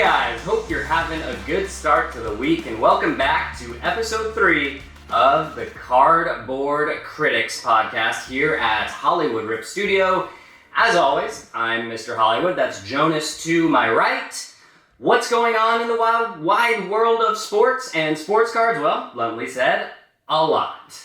guys, hope you're having a good start to the week and welcome back to episode 3 of the Cardboard Critics podcast here at Hollywood Rip Studio. As always, I'm Mr. Hollywood, that's Jonas to my right. What's going on in the wide world of sports and sports cards? Well, bluntly said, a lot.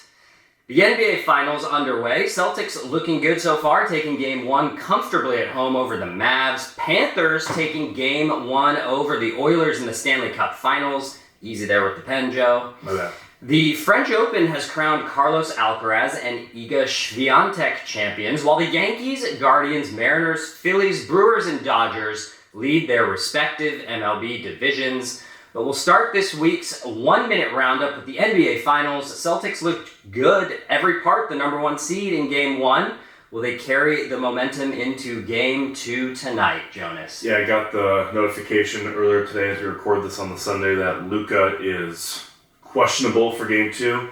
The NBA Finals underway. Celtics looking good so far, taking Game 1 comfortably at home over the Mavs. Panthers taking Game 1 over the Oilers in the Stanley Cup Finals. Easy there with the pen, Joe. My bad. The French Open has crowned Carlos Alcaraz and Iga Swiatek champions, while the Yankees, Guardians, Mariners, Phillies, Brewers, and Dodgers lead their respective MLB divisions. But we'll start this week's 1-minute roundup with the NBA Finals. Celtics looked good every part, the number 1 seed in Game 1. Will they carry the momentum into Game 2 tonight, Jonas? Yeah, I got the notification earlier today as we record this on the Sunday that Luka is questionable for Game 2.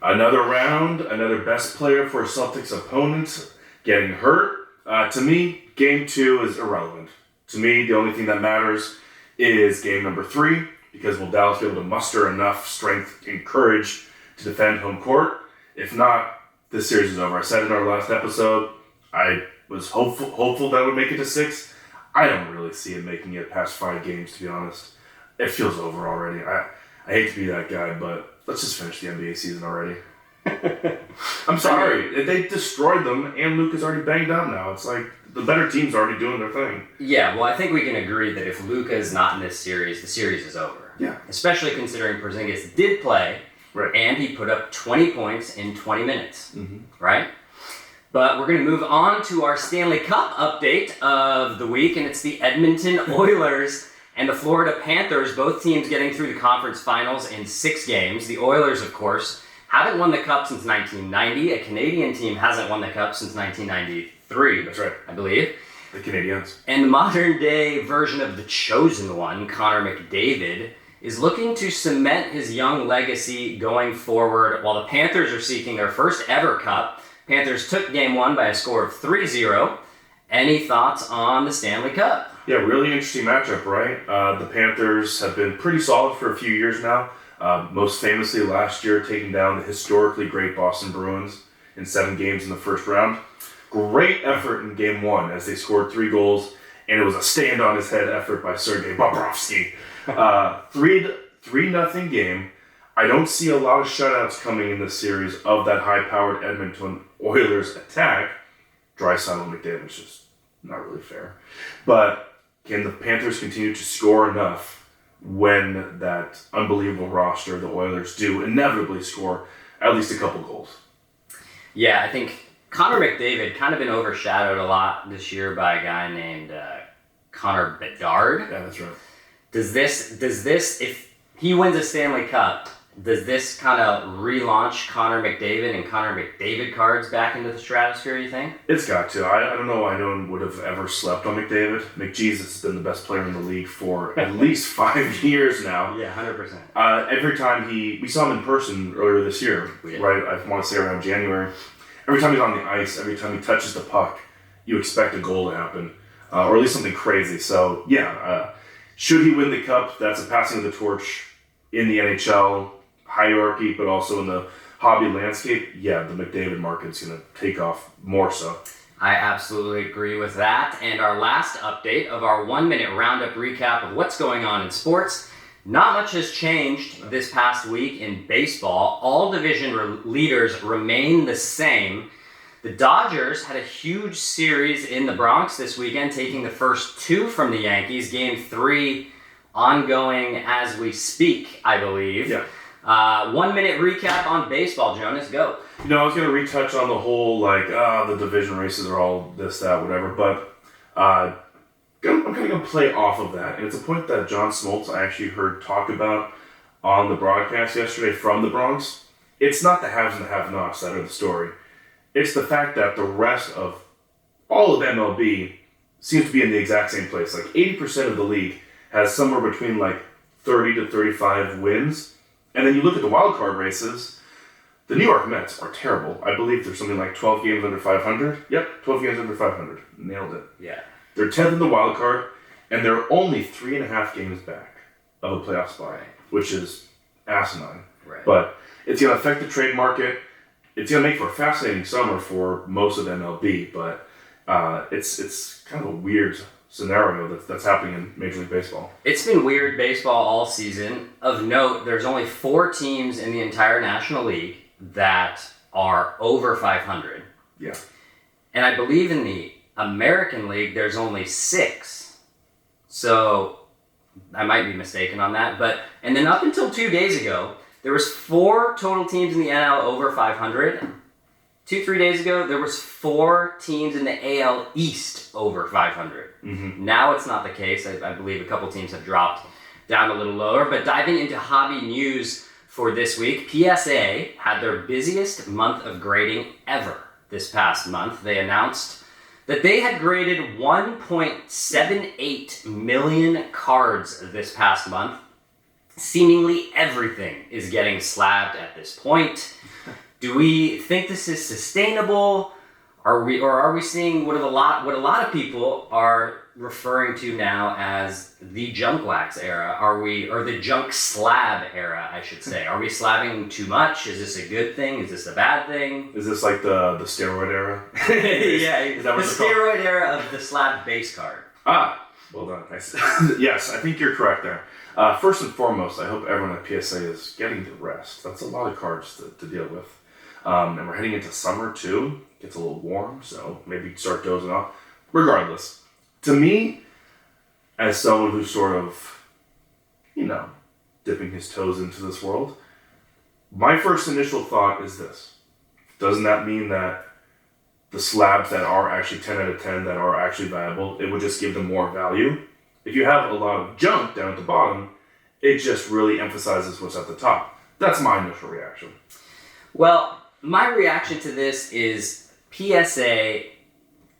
Another round, another best player for a Celtics opponent getting hurt. To me, Game 2 is irrelevant. To me, the only thing that matters is game number 3, because will Dallas be able to muster enough strength and courage to defend home court? If not, this series is over. I said in our last episode, I was hopeful that it would make it to 6. I don't really see it making it past 5 games, to be honest. It feels over already. I hate to be that guy, but let's just finish the NBA season already. I'm sorry. They destroyed them, and Luka's already banged up now. It's like the better team's already doing their thing. Yeah, well, I think we can agree that if Luka is not in this series, the series is over. Yeah. Especially considering Porzingis did play, right, and he put up 20 points in 20 minutes, right? But we're going to move on to our Stanley Cup update of the week, and it's the Edmonton Oilers and the Florida Panthers, both teams getting through the conference finals in 6 games. The Oilers, of course, haven't won the Cup since 1990. A Canadian team hasn't won the Cup since 1993. That's right. I believe. The Canadians. And the modern-day version of the chosen one, Connor McDavid, is looking to cement his young legacy going forward while the Panthers are seeking their first ever Cup. Panthers took Game 1 by a score of 3-0. Any thoughts on the Stanley Cup? Yeah, really interesting matchup, right? The Panthers have been pretty solid for a few years now. Most famously last year, taking down the historically great Boston Bruins in 7 games in the first round. Great effort in Game 1 as they scored 3 goals, and it was a stand-on-his-head effort by Sergei Bobrovsky. 3-0 game. I don't see a lot of shutouts coming in this series of that high-powered Edmonton Oilers attack. Draisaitl and McDavid is just not really fair. But can the Panthers continue to score enough when that unbelievable roster, the Oilers, do inevitably score at least a couple goals? Yeah, I think Connor McDavid kind of been overshadowed a lot this year by a guy named Connor Bedard. Yeah, that's right. Does this, if he wins a Stanley Cup, does this kind of relaunch Connor McDavid and Connor McDavid cards back into the stratosphere, you think? It's got to. I don't know why no one would have ever slept on McDavid. McJesus has been the best player in the league for at least 5 years now. Yeah, 100%. Every time we saw him in person earlier this year, right? I want to say around January. Every time he's on the ice, every time he touches the puck, you expect a goal to happen, or at least something crazy. So, yeah, should he win the Cup, that's a passing of the torch in the NHL hierarchy, but also in the hobby landscape. Yeah, the McDavid market's going to take off more so. I absolutely agree with that. And our last update of our 1-minute roundup recap of what's going on in sports. Not much has changed this past week in baseball. All division leaders remain the same. The Dodgers had a huge series in the Bronx this weekend, taking the first 2 from the Yankees. Game 3 ongoing as we speak, I believe. Yeah. 1-minute recap on baseball, Jonas, go. You know, I was going to retouch on the whole, the division races are all this, that, whatever, but I'm kind of going to play off of that. And it's a point that John Smoltz I actually heard talk about on the broadcast yesterday from the Bronx. It's not the haves and the have-nots that are the story. It's the fact that the rest of all of MLB seems to be in the exact same place. 80% of the league has somewhere between 30 to 35 wins. And then you look at the wild card races, the New York Mets are terrible. I believe there's something like 12 games under 500. Yep, 12 games under 500. Nailed it. Yeah. They're 10th in the wild card, And they're only 3.5 games back of a playoff spot, which is asinine. Right. But it's going to affect the trade market. It's going to make for a fascinating summer for most of MLB, but it's kind of a weird scenario that's happening in Major League Baseball. It's been weird baseball all season. Of note, there's only 4 teams in the entire National League that are over 500. Yeah. And I believe in the American League, there's only 6. So I might be mistaken on that. And then up until 2 days ago, there was 4 total teams in the NL over 500. 2-3 days ago, there was 4 teams in the AL East over 500. Mm-hmm. Now it's not the case. I believe a couple teams have dropped down a little lower. But diving into hobby news for this week, PSA had their busiest month of grading ever this past month. They announced that they had graded 1.78 million cards this past month. Seemingly everything is getting slabbed at this point. Do we think this is sustainable? Are we seeing what a lot of people are referring to now as the junk wax era? Or the junk slab era, I should say. Are we slabbing too much? Is this a good thing? Is this a bad thing? Is this like the steroid era? Yeah, is that what the steroid era of the slab base card. Well done. Nice. Yes, I think you're correct there. First and foremost, I hope everyone at PSA is getting to rest. That's a lot of cards to deal with. And we're heading into summer too. It gets a little warm, so maybe start dozing off. Regardless, to me, as someone who's sort of, dipping his toes into this world, my first initial thought is this. Doesn't that mean that the slabs that are actually 10 out of 10 that are actually valuable, it would just give them more value? If you have a lot of junk down at the bottom, it just really emphasizes what's at the top. That's my initial reaction. Well, my reaction to this is PSA,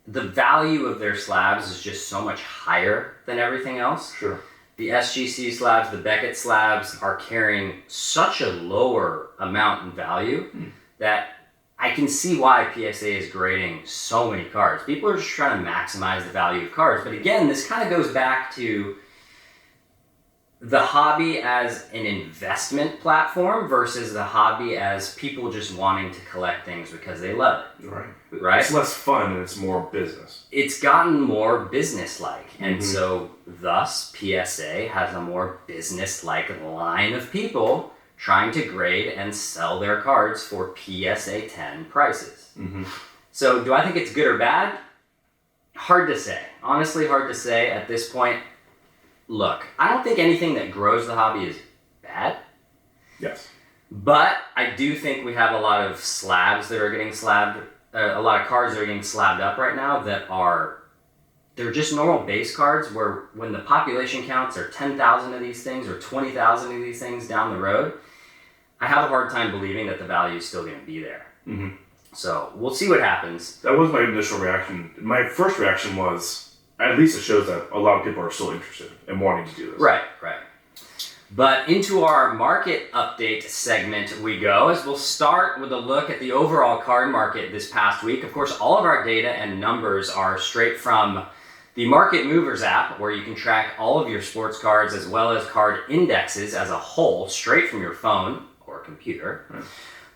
the value of their slabs is just so much higher than everything else. Sure. The SGC slabs, the Beckett slabs are carrying such a lower amount in value that I can see why PSA is grading so many cards. People are just trying to maximize the value of cards. But again, this kind of goes back to the hobby as an investment platform versus the hobby as people just wanting to collect things because they love it. Right? It's less fun and it's more business. It's gotten more business-like. And so thus PSA has a more business-like line of people trying to grade and sell their cards for PSA 10 prices. So do I think it's good or bad? Hard to say. Honestly, hard to say at this point. Look, I don't think anything that grows the hobby is bad. Yes. But I do think we have a lot of slabs that are getting slabbed, a lot of cards that are getting slabbed up right now they're just normal base cards where when the population counts are 10,000 of these things or 20,000 of these things down the road, I have a hard time believing that the value is still going to be there. So we'll see what happens. That was my initial reaction. My first reaction was, at least it shows that a lot of people are still interested and wanting to do this. Right. But into our market update segment we go, as we'll start with a look at the overall card market this past week. Of course, all of our data and numbers are straight from the Market Movers app, where you can track all of your sports cards as well as card indexes as a whole, straight from your phone or computer.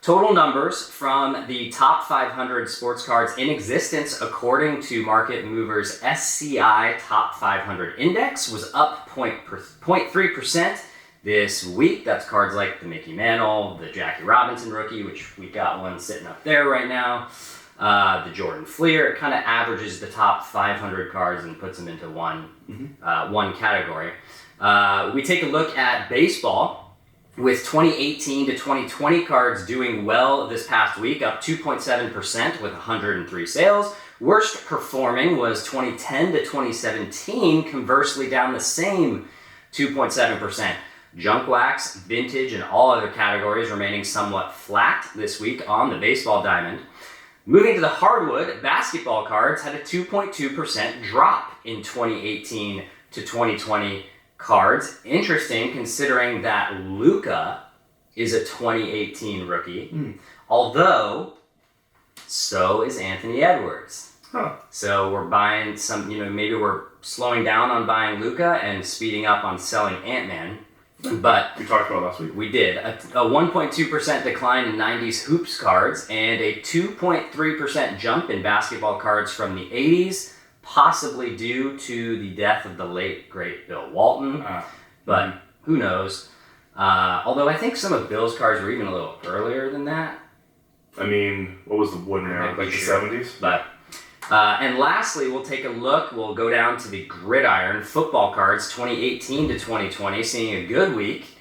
Total numbers from the top 500 sports cards in existence according to Market Movers' SCI Top 500 Index was up 0.3% this week. That's cards like the Mickey Mantle, the Jackie Robinson rookie, which we got one sitting up there right now, the Jordan Fleer. It kind of averages the top 500 cards and puts them into one category. We take a look at baseball, with 2018 to 2020 cards doing well this past week, up 2.7% with 103 sales. Worst performing was 2010 to 2017, conversely down the same 2.7%. Junk wax, vintage, and all other categories remaining somewhat flat this week on the baseball diamond. Moving to the hardwood, basketball cards had a 2.2% drop in 2018 to 2020 cards. Interesting, considering that Luka is a 2018 rookie, although so is Anthony Edwards. So we're buying some, maybe we're slowing down on buying Luka and speeding up on selling Ant-Man. But we talked about last week. We did. A 1.2% decline in 90s hoops cards and a 2.3% jump in basketball cards from the 80s, possibly due to the death of the late, great Bill Walton. But who knows? Although I think some of Bill's cards were even a little earlier than that. I mean, what was the wooden era? Like the 70s? But, and lastly, we'll take a look. We'll go down to the Gridiron football cards 2018 to 2020, seeing a good week.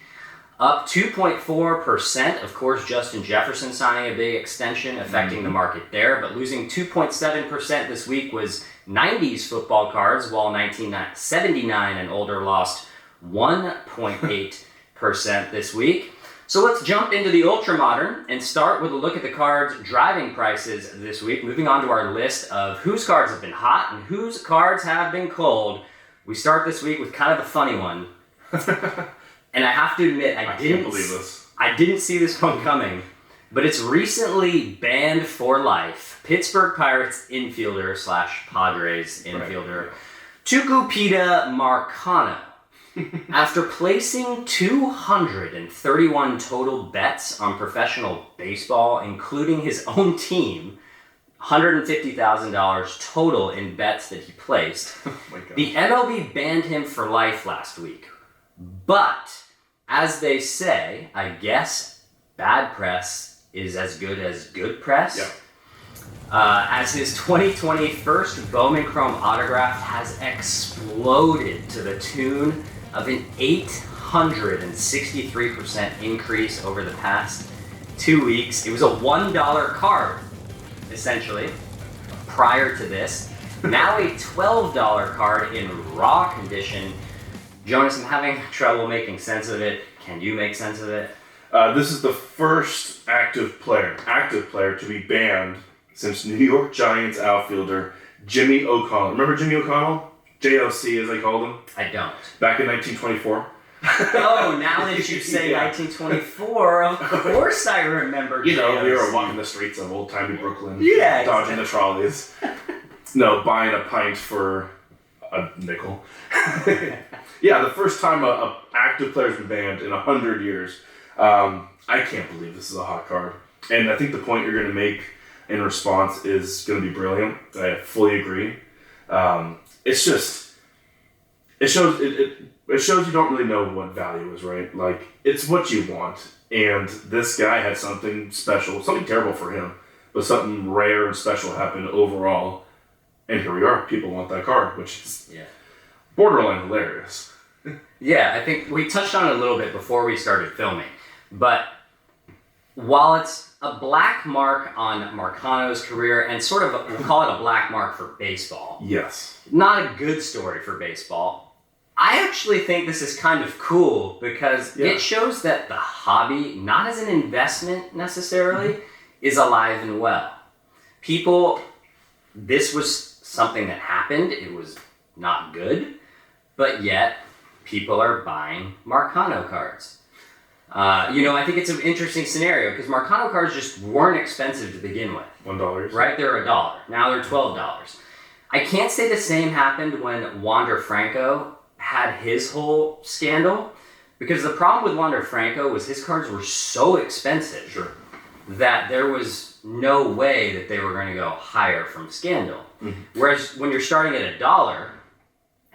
Up 2.4%. Of course, Justin Jefferson signing a big extension, affecting the market there. But losing 2.7% this week was 90s football cards, while 1979 and older lost 1.8% this week. So let's jump into the ultra modern and start with a look at the cards driving prices this week. Moving on to our list of whose cards have been hot and whose cards have been cold. We start this week with kind of a funny one. And I have to admit, I can't believe this. I didn't see this one coming, but it's recently banned for life. Pittsburgh Pirates infielder / Padres infielder, Tucupita Marcano. After placing 231 total bets on professional baseball, including his own team, $150,000 total in bets that he placed, the MLB banned him for life last week. But, as they say, I guess bad press is as good as good press. Yeah. As his 2020 first Bowman Chrome autograph has exploded to the tune of an 863% increase over the past 2 weeks. It was a $1 card, essentially, prior to this. Now a $12 card in raw condition. Jonas, I'm having trouble making sense of it. Can you make sense of it? This is the first active player to be banned since New York Giants outfielder Jimmy O'Connell. Remember Jimmy O'Connell? JOC, as they called him? I don't. Back in 1924. Oh, now that you say 1924, of course I remember. You know, we were walking the streets of old-timey Brooklyn, yeah, dodging the trolleys. No, buying a pint for a nickel. Yeah, the first time a active player's been banned in 100 years. I can't believe this is a hot card. And I think the point you're going to make in response is going to be brilliant. I fully agree. It's just, it shows you don't really know what value is, right? Like, it's what you want. And this guy had something special, something terrible for him, but something rare and special happened overall. And here we are. People want that card, which is borderline hilarious. Yeah, I think we touched on it a little bit before we started filming. But while it's a black mark on Marcano's career and sort of, we'll call it a black mark for baseball. Yes. Not a good story for baseball. I actually think this is kind of cool because it shows that the hobby, not as an investment necessarily, is alive and well. This was something that happened. It was not good, but yet people are buying Marcano cards. I think it's an interesting scenario because Marcano cards just weren't expensive to begin with. $1. Right? They're $1. Now they're $12. I can't say the same happened when Wander Franco had his whole scandal because the problem with Wander Franco was his cards were so expensive that there was no way that they were going to go higher from scandal. Mm-hmm. Whereas when you're starting at $1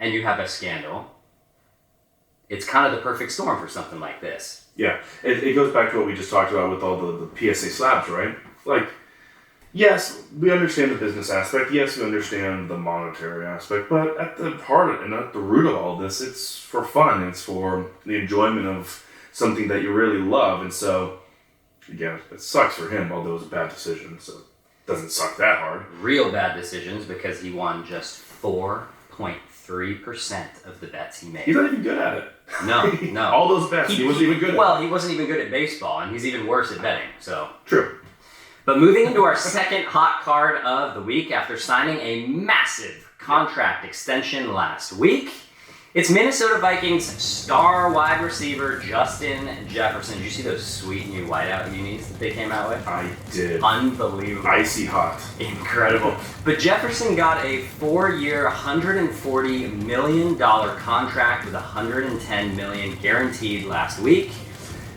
and you have a scandal, it's kind of the perfect storm for something like this. Yeah, it goes back to what we just talked about with all the PSA slabs, right? Like, yes, we understand the business aspect. Yes, we understand the monetary aspect. But at the heart and at the root of all this, it's for fun. It's for the enjoyment of something that you really love. And so, again, it sucks for him, although it was a bad decision. So it doesn't suck that hard. Real bad decisions because he won just 4.3% of the bets he made. He's not even good at it. No. All those bets, he wasn't even good at. Well, he wasn't even good at baseball, and he's even worse at betting. So true. But moving into our second hot card of the week, after signing a massive contract extension last week, It's Minnesota Vikings star wide receiver Justin Jefferson. Did you see those sweet new whiteout unis that they came out with? I did. Unbelievable. Icy hot. Incredible. But Jefferson got a 4-year, $140 million contract with $110 million guaranteed last week,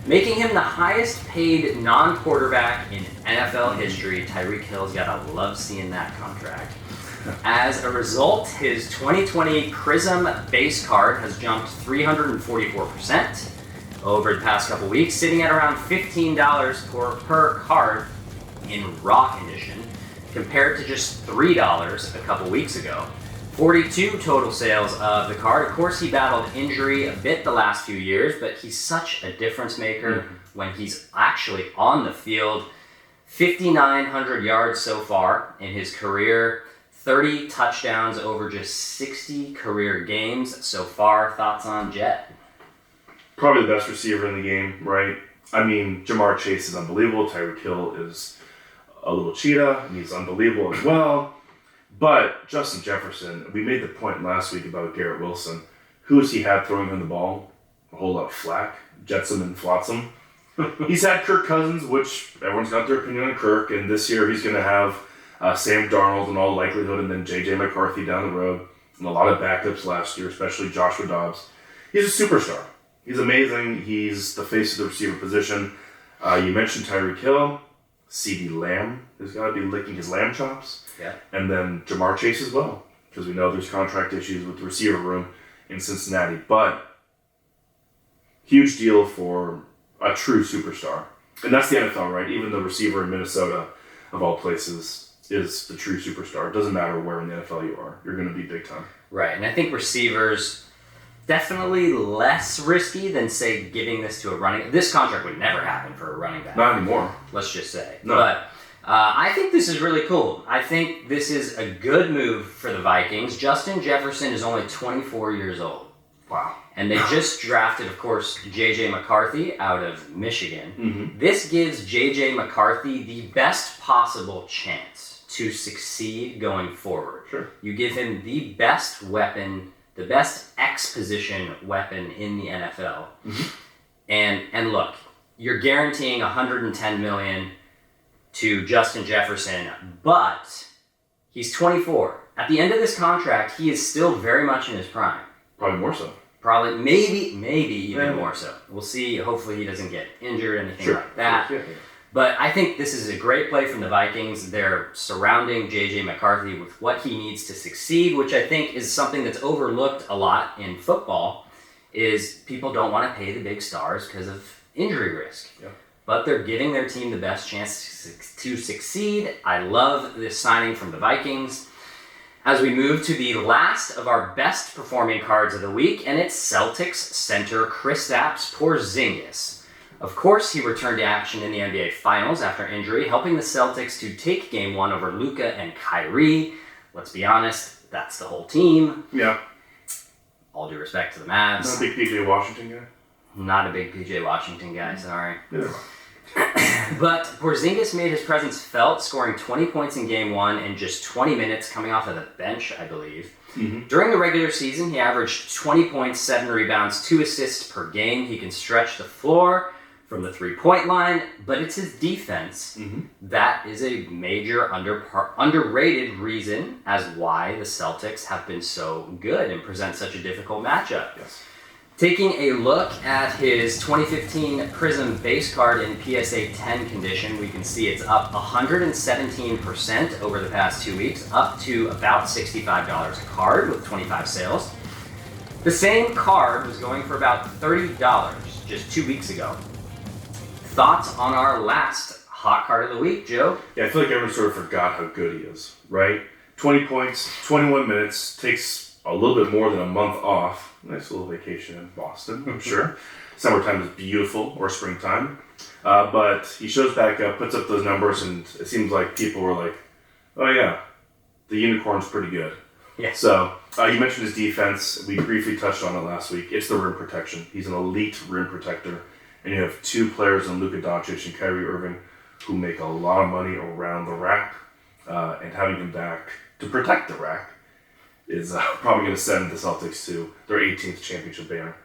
making him the highest paid non-quarterback in NFL history. Tyreek Hill's gotta love seeing that contract. As a result, his 2020 Prism base card has jumped 344% over the past couple weeks, sitting at around $15 per card in raw condition, compared to just $3 a couple weeks ago. 42 total sales of the card. Of course, he battled injury a bit the last few years, but he's such a difference maker when he's actually on the field. 5,900 yards so far in his career. 30 touchdowns over just 60 career games so far. Thoughts on Jet? Probably the best receiver in the game, right? I mean, Jamar Chase is unbelievable. Tyreek Hill is a little cheetah, and he's unbelievable as well. But Justin Jefferson, we made the point last week about Garrett Wilson. Who has he had throwing him the ball? A whole lot of flack. Jetsam and Flotsam. He's had Kirk Cousins, which everyone's got their opinion on Kirk, and this year he's going to have Sam Darnold in all likelihood, and then J.J. McCarthy down the road, and a lot of backups last year, especially Joshua Dobbs. He's a superstar. He's amazing. He's the face of the receiver position. You mentioned Tyreek Hill. CeeDee Lamb has got to be licking his lamb chops. Yeah. And then Jamar Chase as well, because we know there's contract issues with the receiver room in Cincinnati. But huge deal for a true superstar. And that's the NFL, right? Even the receiver in Minnesota, of all places, is the true superstar. It doesn't matter where in the NFL you are. You're going to be big time. Right, and I think receivers definitely less risky than, say, giving this to a running... This contract would never happen for a running back. Not anymore. Let's just say. No. But I think this is really cool. I think this is a good move for the Vikings. Justin Jefferson is only 24 years old. Wow. And they just drafted, of course, J.J. McCarthy out of Michigan. Mm-hmm. This gives J.J. McCarthy the best possible chance to succeed going forward. Sure. You give him the best weapon, the best X-position weapon in the NFL. Mm-hmm. And look, you're guaranteeing $110 million to Justin Jefferson, but he's 24. At the end of this contract, he is still very much in his prime. Probably more so. Probably, maybe even more so. We'll see. Hopefully he doesn't get injured or anything like that. Yeah. But I think this is a great play from the Vikings. They're surrounding J.J. McCarthy with what he needs to succeed, which I think is something that's overlooked a lot in football, is people don't want to pay the big stars because of injury risk. Yeah. But they're giving their team the best chance to succeed. I love this signing from the Vikings. As we move to the last of our best performing cards of the week, and it's Celtics center Kristaps Porzingis. Of course, he returned to action in the NBA Finals after injury, helping the Celtics to take Game 1 over Luka and Kyrie. Let's be honest, that's the whole team. Yeah. All due respect to the Mavs. Not a big PJ Washington guy? Not a big PJ Washington guy, sorry. Neither am I. But Porzingis made his presence felt, scoring 20 points in Game 1 in just 20 minutes, coming off of the bench, I believe. Mm-hmm. During the regular season, he averaged 20 points, 7 rebounds, 2 assists per game. He can stretch the floor from the three-point line, but it's his defense that is a major underrated reason as why the Celtics have been so good and present such a difficult matchup. Yes. Taking a look at his 2015 Prism base card in PSA 10 condition, we can see it's up 117% over the past 2 weeks, up to about $65 a card with 25 sales. The same card was going for about $30 just 2 weeks ago. Thoughts on our last hot card of the week, Joe? Yeah, I feel like everyone sort of forgot how good he is, right? 20 points, 21 minutes, takes a little bit more than a month off. Nice little vacation in Boston, I'm sure. Summertime is beautiful, or springtime. But he shows back up, puts up those numbers, and it seems like people were like, oh yeah, the unicorn's pretty good. Yeah. So, you mentioned his defense. We briefly touched on it last week. It's the rim protection. He's an elite rim protector. And you have two players in Luka Doncic and Kyrie Irving who make a lot of money around the rack. And having him back to protect the rack is probably going to send the Celtics to their 18th championship banner.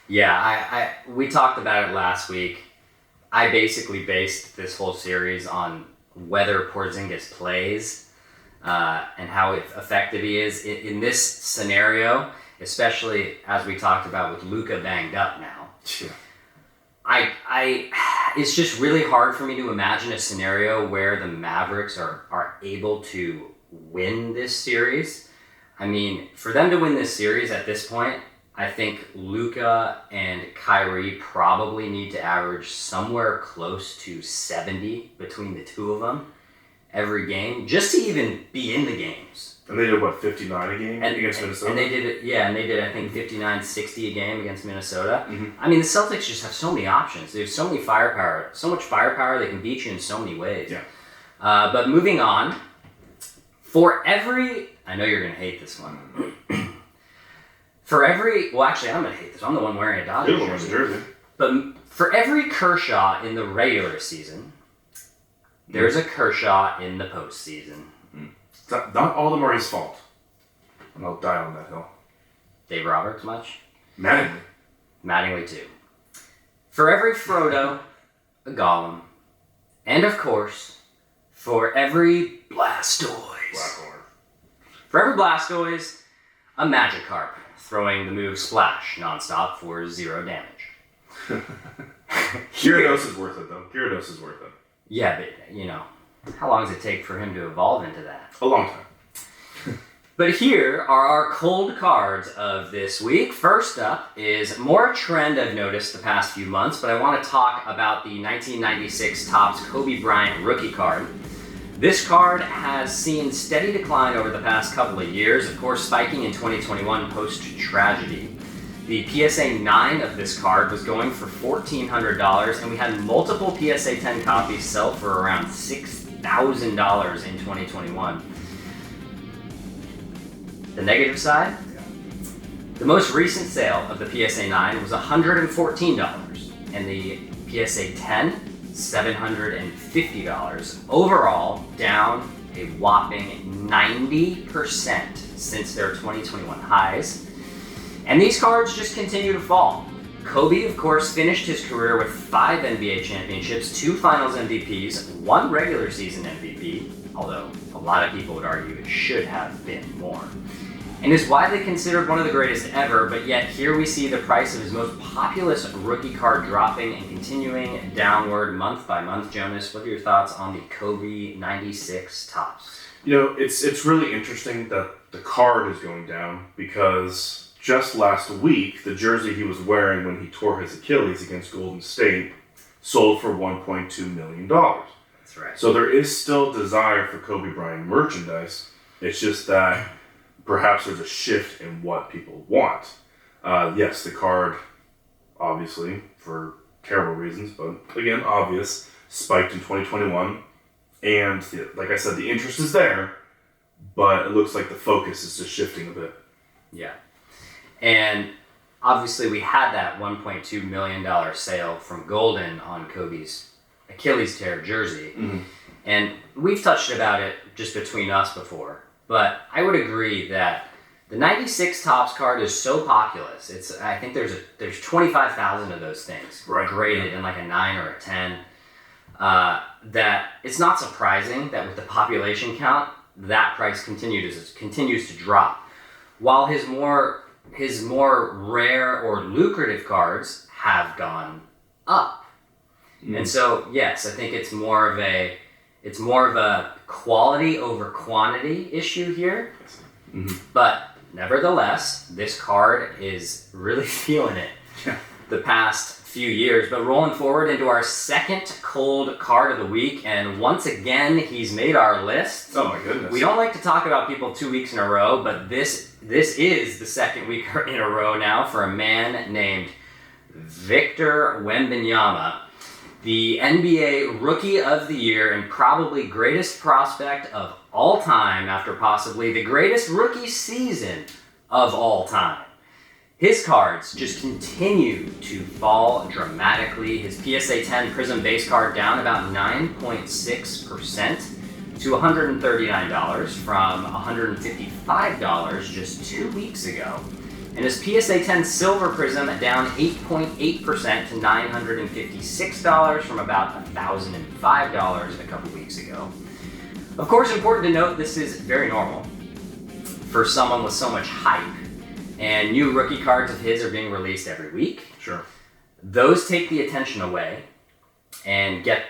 Yeah, we talked about it last week. I basically based this whole series on whether Porzingis plays and how effective he is in this scenario, especially as we talked about with Luka banged up now. Yeah. It's just really hard for me to imagine a scenario where the Mavericks are able to win this series. I mean, for them to win this series at this point, I think Luka and Kyrie probably need to average somewhere close to 70 between the two of them every game, just to even be in the games. And they did, 59 a game against Minnesota? And they did, I think, 59, 60 a game against Minnesota. Mm-hmm. I mean, the Celtics just have so many options. They have so many firepower, so much firepower, they can beat you in so many ways. Yeah. But moving on, I know you're going to hate this one. Actually, I'm going to hate this one. I'm the one wearing a Dodgers jersey. But for every Kershaw in the regular season, there's a Kershaw in the postseason. Not all of them are his fault. And I'll die on that hill. Dave Roberts much? Mattingly too. For every Frodo, a Gollum. And of course, for every Blastoise. For every Blastoise, a Magikarp, throwing the move Splash nonstop for 0 damage. Gyarados is worth it, though. Yeah, but, how long does it take for him to evolve into that? A long time. But here are our cold cards of this week. First up is more a trend I've noticed the past few months, but I want to talk about the 1996 Topps Kobe Bryant rookie card. This card has seen steady decline over the past couple of years, of course spiking in 2021 post-tragedy. The PSA 9 of this card was going for $1,400, and we had multiple PSA 10 copies sell for around $6,000 in 2021. The negative side? The most recent sale of the PSA 9 was $114, and the PSA 10, $750. Overall, down a whopping 90% since their 2021 highs. And these cards just continue to fall. Kobe, of course, finished his career with 5 NBA championships, 2 finals MVPs, 1 regular season MVP, although a lot of people would argue it should have been more, and is widely considered one of the greatest ever, but yet here we see the price of his most populous rookie card dropping and continuing downward month by month. Jonas, what are your thoughts on the Kobe 96 Topps? It's really interesting that the card is going down because just last week, the jersey he was wearing when he tore his Achilles against Golden State sold for $1.2 million. That's right. So there is still desire for Kobe Bryant merchandise. It's just that perhaps there's a shift in what people want. Yes, the card, obviously, for terrible reasons, but again, obvious, spiked in 2021. And like I said, the interest is there, but it looks like the focus is just shifting a bit. Yeah. And obviously we had that $1.2 million sale from Golden on Kobe's Achilles tear jersey. Mm-hmm. And we've touched about it just between us before. But I would agree that the 96 Topps card is so populous. I think there's 25,000 of those things graded in like a 9 or a 10. That it's not surprising that with the population count, that price continues to drop. While his more rare or lucrative cards have gone up. Mm. And so, yes, I think it's more of a quality over quantity issue here. Mm-hmm. But nevertheless, this card is really feeling it the past few years. But rolling forward into our second cold card of the week, and once again, he's made our list. Oh my goodness. We don't like to talk about people 2 weeks in a row, but this is the second week in a row now for a man named Victor Wembanyama, the NBA Rookie of the Year and probably greatest prospect of all time after possibly the greatest rookie season of all time. His cards just continue to fall dramatically. His PSA 10 Prism base card down about 9.6% to $139 from $155 just 2 weeks ago. And his PSA 10 Silver Prism down 8.8% to $956 from about $1,005 a couple weeks ago. Of course, important to note, this is very normal for someone with so much hype. And new rookie cards of his are being released every week. Sure. Those take the attention away and get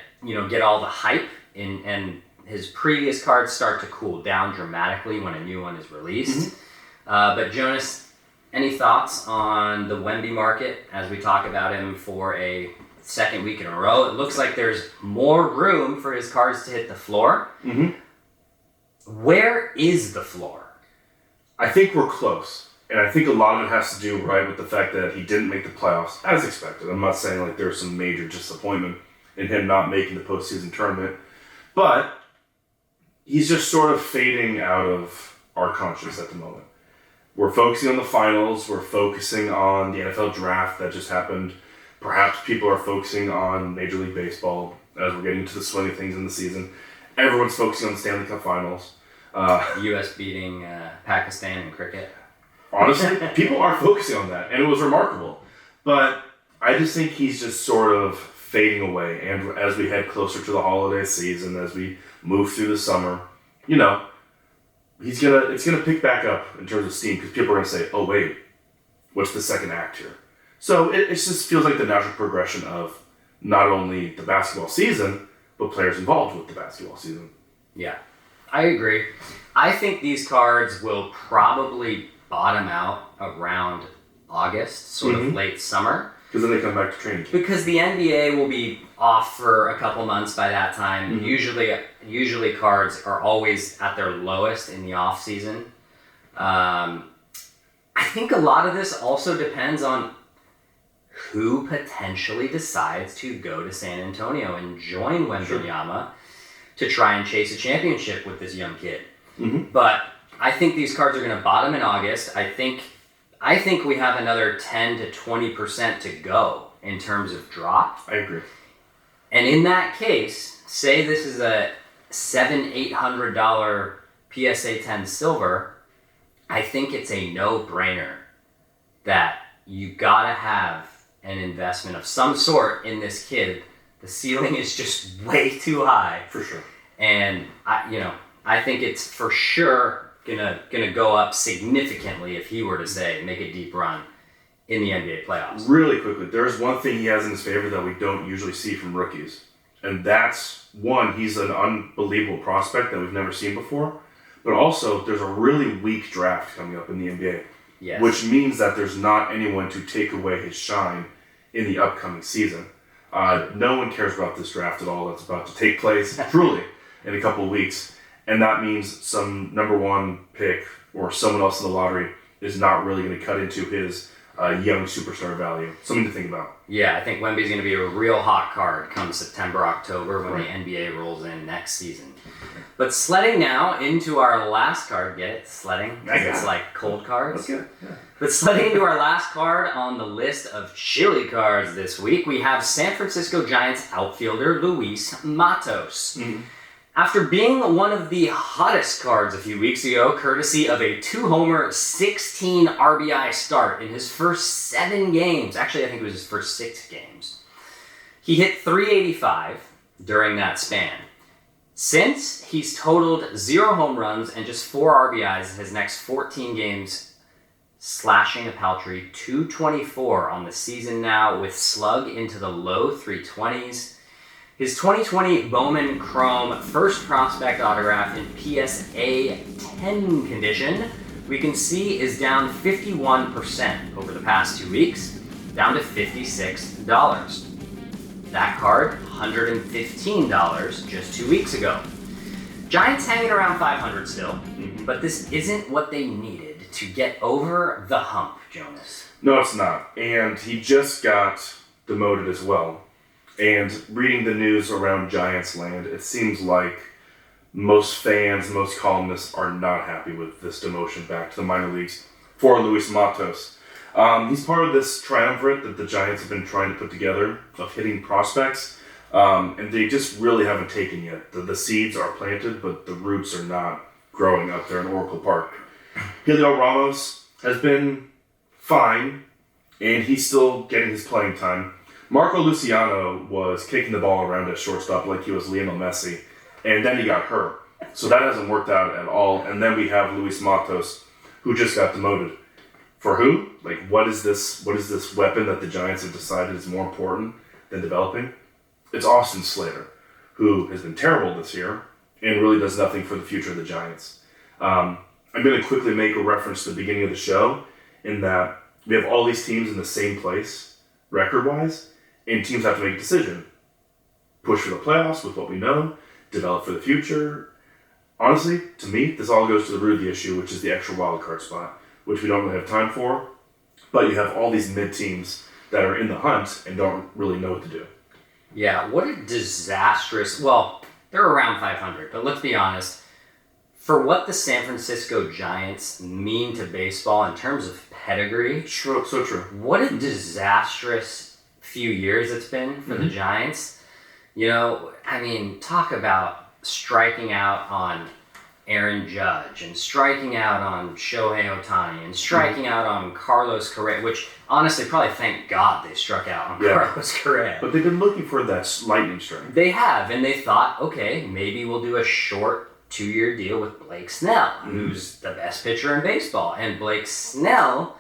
all the hype and his previous cards start to cool down dramatically when a new one is released. But Jonas, any thoughts on the Wemby market as we talk about him for a second week in a row? It looks like there's more room for his cards to hit the floor. Where is the floor? I think we're close. And I think a lot of it has to do, right, with the fact that he didn't make the playoffs, as expected. I'm not saying like there's some major disappointment in him not making the postseason tournament. But he's just sort of fading out of our conscience at the moment. We're focusing on the finals. We're focusing on the NFL draft that just happened. Perhaps people are focusing on Major League Baseball as we're getting to the swing of things in the season. Everyone's focusing on the Stanley Cup Finals. U.S. beating Pakistan in cricket. Honestly, people are focusing on that, and it was remarkable. But I just think he's just sort of fading away. And as we head closer to the holiday season, as we move through the summer, it's gonna pick back up in terms of steam because people are gonna say, "Oh wait, what's the second act here?" So it just feels like the natural progression of not only the basketball season, but players involved with the basketball season. Yeah, I agree. I think these cards will probably bottom out around August, sort of late summer. Because then they come back to training camp. Because the NBA will be off for a couple months by that time. Usually cards are always at their lowest in the off season. I think a lot of this also depends on who potentially decides to go to San Antonio and join Wembanyama to try and chase a championship with this young kid. But I think these cards are going to bottom in August. I think we have another 10 to 20% to go in terms of drop. I agree. And in that case, say this is a $700-800 PSA 10 silver, I think it's a no-brainer that you gotta have an investment of some sort in this kid. The ceiling is just way too high. For sure. And I think it's for sure gonna go up significantly if he were to say make a deep run in the NBA playoffs. Really quickly, there's one thing he has in his favor that we don't usually see from rookies. And that's, one, he's an unbelievable prospect that we've never seen before. But also, there's a really weak draft coming up in the NBA. Yes. Which means that there's not anyone to take away his shine in the upcoming season. No one cares about this draft at all that's about to take place, truly, in a couple of weeks. And that means some number one pick or someone else in the lottery is not really going to cut into his young superstar value. Something to think about. Yeah, I think Wemby's going to be a real hot card come September, October when the NBA rolls in next season. But sledding now into our last card. Get it? Sledding? It's like cold cards. That's good. Yeah. But sledding into our last card on the list of chili cards this week, we have San Francisco Giants outfielder Luis Matos. After being one of the hottest cards a few weeks ago, courtesy of a 2-homer, 16 RBI start in his first 7 games. Actually, I think it was his first 6 games. He hit .385 during that span. Since, he's totaled 0 home runs and just 4 RBIs in his next 14 games, slashing a paltry .224 on the season now with slug into the low 320s. His 2020 Bowman Chrome first prospect autograph in PSA 10 condition, we can see is down 51% over the past 2 weeks, down to $56. That card, $115 just 2 weeks ago. Giants hanging around 500 still, but this isn't what they needed to get over the hump, Jonas. No, it's not. And he just got demoted as well. And reading the news around Giants land, it seems like most fans, most columnists are not happy with this demotion back to the minor leagues for Luis Matos. He's part of this triumvirate that the Giants have been trying to put together of hitting prospects. And they just really haven't taken yet. The seeds are planted, but the roots are not growing up there in Oracle Park. Julio Ramos has been fine, and he's still getting his playing time. Marco Luciano was kicking the ball around at shortstop like he was Lionel Messi, and then he got hurt. So that hasn't worked out at all. And then we have Luis Matos, who just got demoted. For who? Like, what is this weapon that the Giants have decided is more important than developing? It's Austin Slater, who has been terrible this year and really does nothing for the future of the Giants. I'm going to quickly make a reference to the beginning of the show in that we have all these teams in the same place, record-wise, and teams have to make a decision. Push for the playoffs with what we know, develop for the future. Honestly, to me, this all goes to the root of the issue, which is the extra wildcard spot, which we don't really have time for. But you have all these mid-teams that are in the hunt and don't really know what to do. Yeah, what a disastrous... Well, they're around 500, but let's be honest. For what the San Francisco Giants mean to baseball in terms of pedigree... So true. What a disastrous few years it's been for the Giants. You know, I mean, talk about striking out on Aaron Judge and striking out on Shohei Ohtani and striking out on Carlos Correa, which honestly, probably thank God they struck out on Carlos Correa. But they've been looking for that lightning strike. They have, and they thought, okay, maybe we'll do a short 2-year deal with Blake Snell, who's the best pitcher in baseball. And Blake Snell,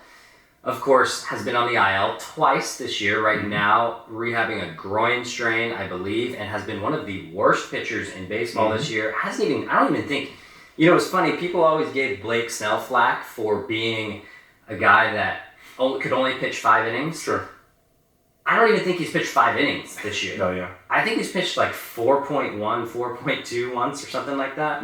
of course, has been on the IL twice this year, right now, rehabbing a groin strain, I believe, and has been one of the worst pitchers in baseball this year. I don't even think, you know, it's funny, people always gave Blake Snell flack for being a guy that could only pitch 5 innings. Sure. I don't even think he's pitched 5 innings this year. Oh, yeah. I think he's pitched like 4.1, 4.2 once or something like that.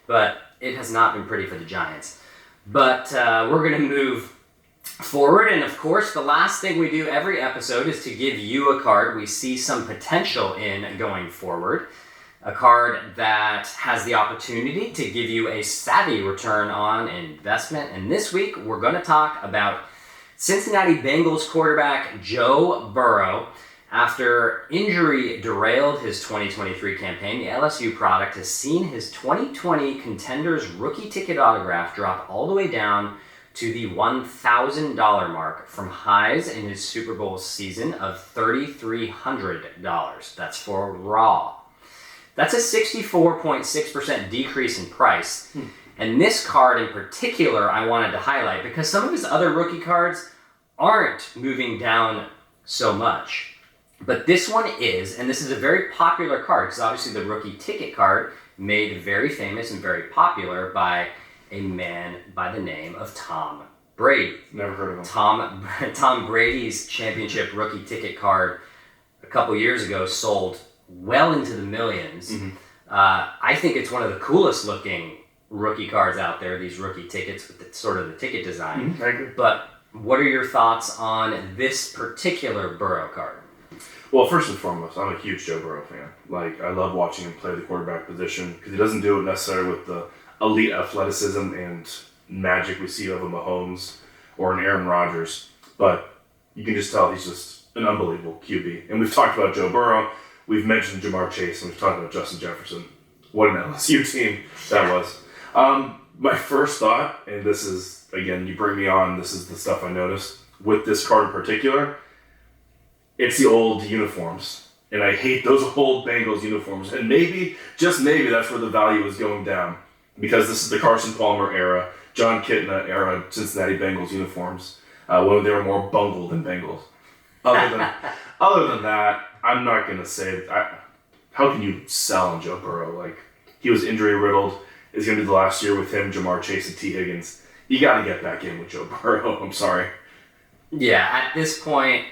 But it has not been pretty for the Giants. But we're going to move forward. And of course, the last thing we do every episode is to give you a card we see some potential in going forward. A card that has the opportunity to give you a savvy return on investment. And this week, we're going to talk about Cincinnati Bengals quarterback Joe Burrow. After injury derailed his 2023 campaign, the LSU product has seen his 2020 Contenders rookie ticket autograph drop all the way down to the $1,000 mark from highs in his Super Bowl season of $3,300. That's for raw. That's a 64.6% decrease in price. And this card in particular I wanted to highlight because some of his other rookie cards aren't moving down so much. But this one is, and this is a very popular card because obviously the rookie ticket card made very famous and very popular by a man by the name of Tom Brady. Never heard of him. Tom Brady's championship rookie ticket card a couple years ago sold well into the millions. I think it's one of the coolest looking rookie cards out there, these rookie tickets with the ticket design. I agree. But what are your thoughts on this particular Burrow card? Well, first and foremost, I'm a huge Joe Burrow fan. Like, I love watching him play the quarterback position because he doesn't do it necessarily with the elite athleticism and magic we see of a Mahomes or an Aaron Rodgers. But you can just tell he's just an unbelievable QB. And we've talked about Joe Burrow. We've mentioned Jamar Chase, and we've talked about Justin Jefferson. What an LSU team that was. My first thought, and this is, again, you bring me on, this is the stuff I noticed, with this card in particular, it's the old uniforms. And I hate those old Bengals uniforms. And maybe, just maybe, that's where the value is going down. Because this is the Carson Palmer era, John Kitna era Cincinnati Bengals uniforms, when they were more bungled than Bengals. Other than that, I'm not going to say... how can you sell on Joe Burrow? Like, he was injury-riddled. It's going to be the last year with him, Jamar Chase, and T. Higgins. You got to get back in with Joe Burrow. I'm sorry. Yeah, at this point,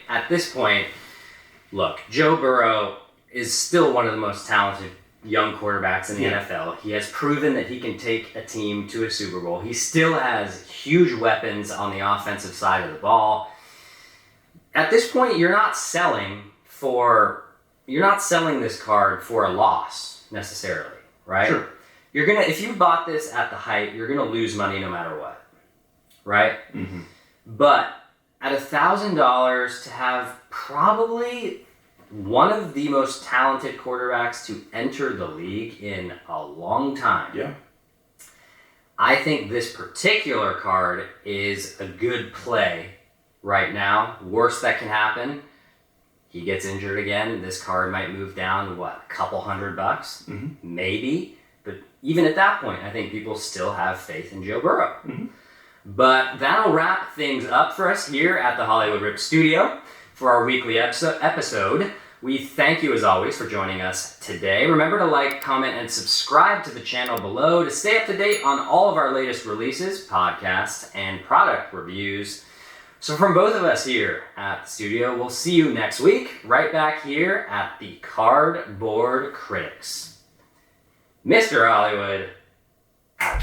look, Joe Burrow is still one of the most talented young quarterbacks in the NFL. He has proven that he can take a team to a Super Bowl. He still has huge weapons on the offensive side of the ball. At this point, you're not selling this card for a loss necessarily, right? Sure. If you bought this at the height, you're gonna lose money no matter what, right? But at $1,000 to have probably one of the most talented quarterbacks to enter the league in a long time. Yeah. I think this particular card is a good play right now. Worst that can happen, he gets injured again. This card might move down, a couple $100? Mm-hmm. Maybe. But even at that point, I think people still have faith in Joe Burrow. Mm-hmm. But that'll wrap things up for us here at the Hollywood Rip Studio for our weekly episode. We thank you as always for joining us today. Remember to like, comment, and subscribe to the channel below to stay up to date on all of our latest releases, podcasts, and product reviews. So from both of us here at the studio, we'll see you next week, right back here at the Cardboard Critics. Mr. Hollywood, out.